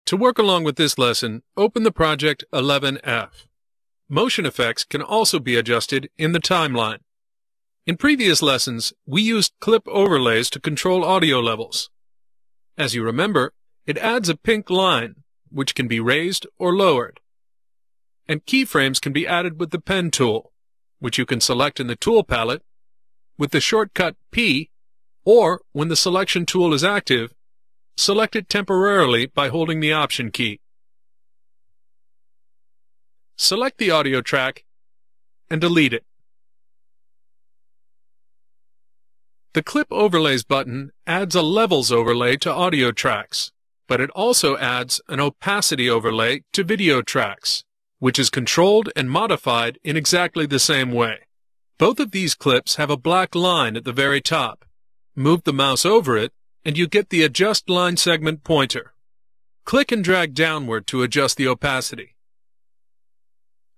To work along with this lesson, open the project 11F. Motion effects can also be adjusted in the timeline. In previous lessons, we used clip overlays to control audio levels. As you remember, it adds a pink line, which can be raised or lowered. And keyframes can be added with the pen tool, which you can select in the tool palette, with the shortcut P, or when the selection tool is active, select it temporarily by holding the Option key. Select the audio track and delete it. The Clip Overlays button adds a Levels overlay to audio tracks, but it also adds an Opacity overlay to video tracks, which is controlled and modified in exactly the same way. Both of these clips have a black line at the very top. Move the mouse over it, and you get the Adjust Line Segment pointer. Click and drag downward to adjust the opacity.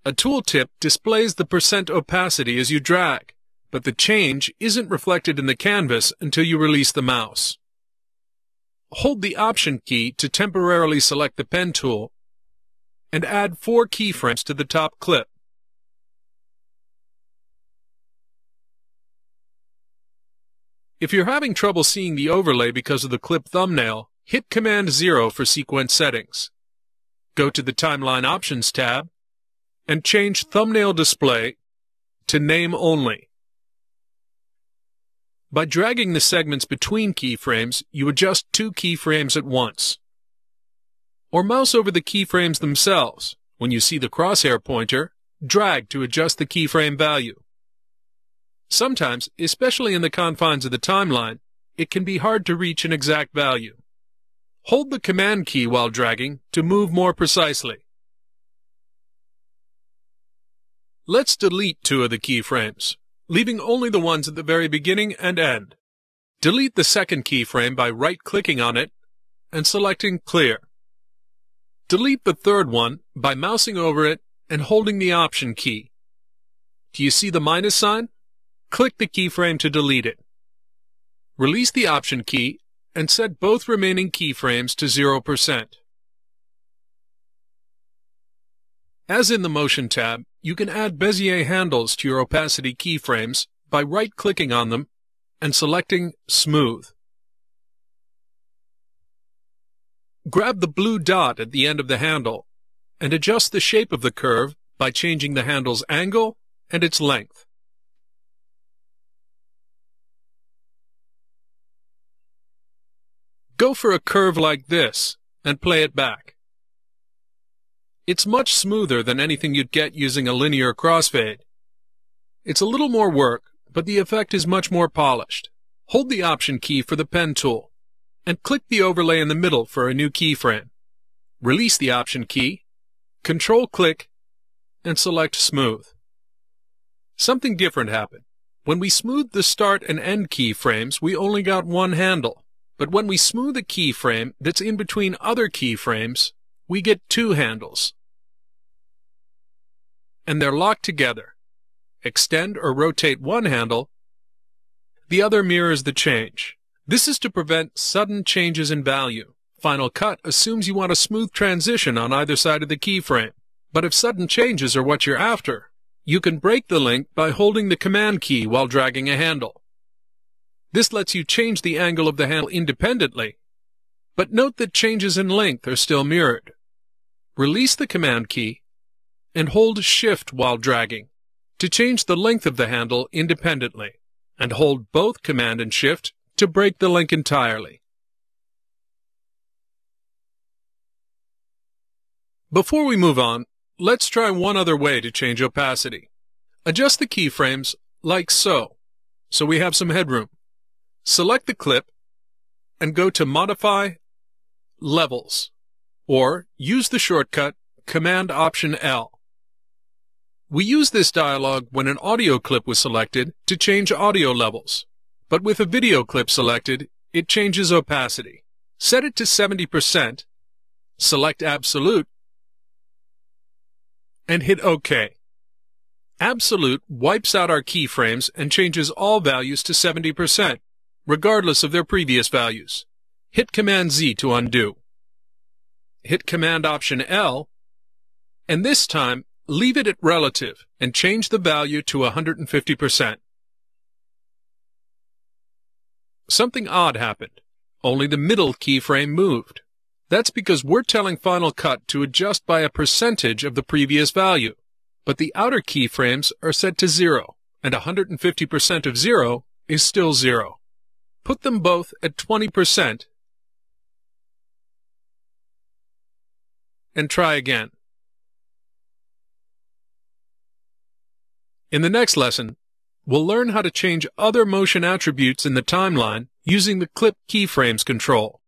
A tooltip displays the % opacity as you drag, but the change isn't reflected in the canvas until you release the mouse. Hold the Option key to temporarily select the pen tool and add 4 keyframes to the top clip. If you're having trouble seeing the overlay because of the clip thumbnail, hit Command 0 for sequence settings. Go to the Timeline Options tab and change Thumbnail Display to Name Only. By dragging the segments between keyframes, you adjust 2 keyframes at once. Or mouse over the keyframes themselves. When you see the crosshair pointer, drag to adjust the keyframe value. Sometimes, especially in the confines of the timeline, it can be hard to reach an exact value. Hold the Command key while dragging to move more precisely. Let's delete 2 of the keyframes, leaving only the ones at the very beginning and end. Delete the second keyframe by right-clicking on it and selecting Clear. Delete the third one by mousing over it and holding the Option key. Do you see the minus sign? Click the keyframe to delete it. Release the Option key and set both remaining keyframes to 0%. As in the Motion tab, you can add Bezier handles to your opacity keyframes by right-clicking on them and selecting Smooth. Grab the blue dot at the end of the handle and adjust the shape of the curve by changing the handle's angle and its length. Go for a curve like this and play it back. It's much smoother than anything you'd get using a linear crossfade. It's a little more work, but the effect is much more polished. Hold the Option key for the pen tool and click the overlay in the middle for a new keyframe. Release the Option key, Control-click, and select Smooth. Something different happened. When we smoothed the start and end keyframes, we only got one handle. But when we smooth a keyframe that's in between other keyframes, we get 2 handles. And they're locked together. Extend or rotate one handle, the other mirrors the change. This is to prevent sudden changes in value. Final Cut assumes you want a smooth transition on either side of the keyframe. But if sudden changes are what you're after, you can break the link by holding the Command key while dragging a handle. This lets you change the angle of the handle independently, but note that changes in length are still mirrored. Release the Command key and hold Shift while dragging to change the length of the handle independently, and hold both Command and Shift to break the link entirely. Before we move on, let's try one other way to change opacity. Adjust the keyframes like so we have some headroom. Select the clip and go to Modify, Levels, or use the shortcut Command-Option-L. We used this dialog when an audio clip was selected to change audio levels, but with a video clip selected, it changes opacity. Set it to 70%, select Absolute, and hit OK. Absolute wipes out our keyframes and changes all values to 70%. Regardless of their previous values. Hit Command Z to undo. hit Command-Option-L, and this time leave it at relative and change the value to 150%. Something odd happened. Only the middle keyframe moved. That's because we're telling Final Cut to adjust by a percentage of the previous value, but the outer keyframes are set to 0, and 150% of 0 is still 0. Put them both at 20% and try again. In the next lesson, we'll learn how to change other motion attributes in the timeline using the Clip Keyframes control.